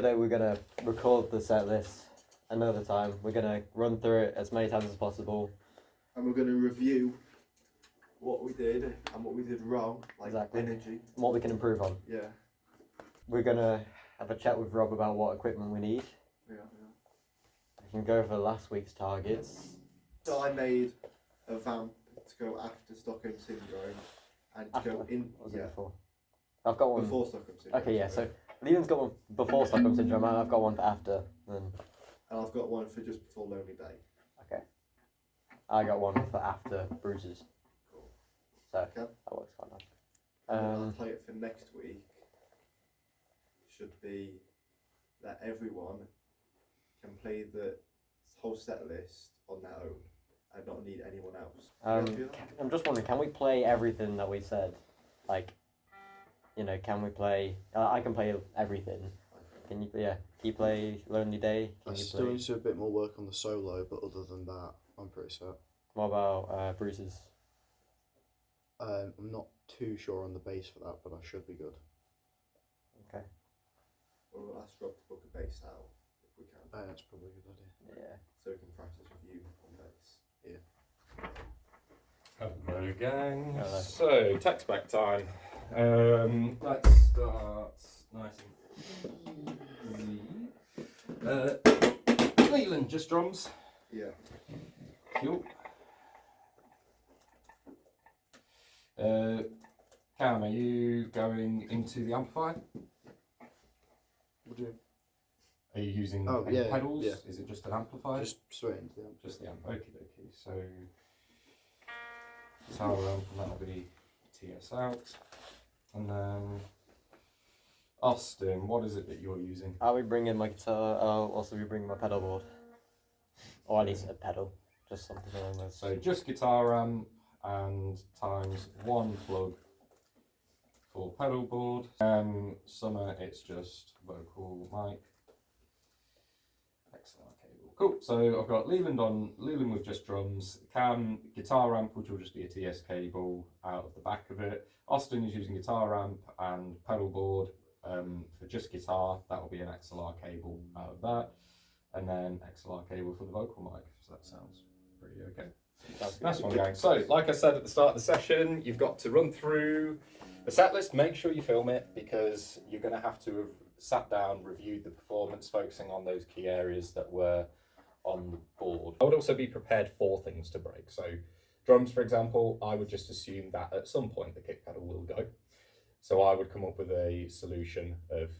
Today we're going to record the set list another time. We're going to run through it as many times as possible. And we're going to review what we did and what we did wrong, like Exactly. energy. What we can improve on. Yeah. We're going to have a chat with Rob about what equipment we need. Yeah. We can go over last week's targets. So I made a vamp to go after Stockholm Syndrome and to After? go in. What was it Yeah. before? I've got one. Before Stockholm Syndrome. Okay, yeah, so Leland's got one before Stockholm Syndrome and I've got one for after. Then. And I've got one for just before Lonely Day. Okay. I got one for after Bruises. Cool. So, Okay. that works quite nice. And I'll play it for next week. Should be that everyone can play the whole set list on their own and not need anyone else. I'm just wondering, can we play everything that we said? Like, you know, can we play? I can play everything. Can you? Yeah. Can you play Lonely Day? I still need to do a bit more work on the solo, but other than that, I'm pretty set. What about Bruises? I'm not too sure on the bass for that, but I should be good. Okay. Well, we'll ask Rob to book a bass out if we can. That's probably a good idea. Yeah. So we can practice with you on bass. Hello, gang. Hello. So, text back time. Let's start nice and easy. Leland, just drums. Yeah. Cool. Cam, are you going into the amplifier? Would you? Are you using Oh, any yeah, pedals? yeah. Is it just an amplifier? Just straight into the amp. Just the amp. Okie dokie. So, tower amp, and that'll be TS out. And then, Austin, what is it that you're using? I'll be bringing my guitar. I'll also be bringing my pedal board, or at least a pedal, just something along those. So just guitar amp and times one plug for pedal board. Summer, it's just vocal mic. XLR cable. Cool. So I've got Leland with just drums. Cam, guitar amp, which will just be a TS cable out of the back of it. Austin is using guitar amp and pedal board for just guitar. That will be an XLR cable out of that. And then XLR cable for the vocal mic. So that sounds pretty okay. Nice one, gang. So, like I said at the start of the session, you've got to run through the set list. Make sure you film it because you're going to have to have sat down, reviewed the performance, focusing on those key areas that were on the board. I would also be prepared for things to break. So, drums, for example, I would just assume that at some point the kick pedal will go. So I would come up with a solution of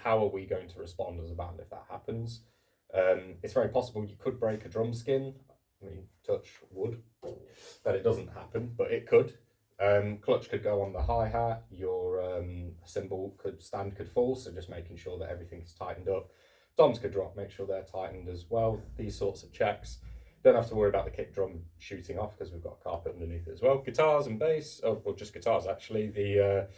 how are we going to respond as a band if that happens. It's very possible you could break a drum skin. I mean, touch wood, that it doesn't happen, but it could. Clutch could go on the hi-hat, your cymbal could fall, so just making sure that everything is tightened up. Toms could drop, make sure they're tightened as well, these sorts of checks. Don't have to worry about the kick drum shooting off because we've got a carpet underneath it as well. Guitars and bass, well, just guitars actually. The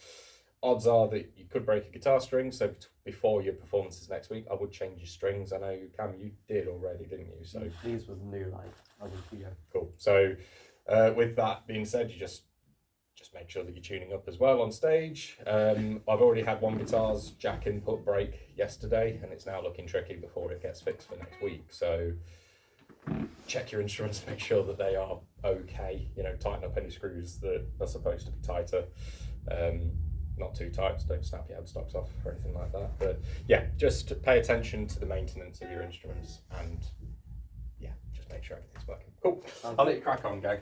odds are that you could break a guitar string, so before your performances next week, I would change your strings. I know, Cam, you did already, didn't you? So these were new, like a week ago. cool. So with that being said, you just make sure that you're tuning up as well on stage. I've already had one guitar's jack input break yesterday, and it's now looking tricky before it gets fixed for next week. So check your instruments, make sure that they are okay. You know, tighten up any screws that are supposed to be tighter. Not too tight, so don't snap your headstocks off or anything like that. But yeah, just pay attention to the maintenance of your instruments and yeah, just make sure everything's working. Cool. I'll let you crack on, Gag.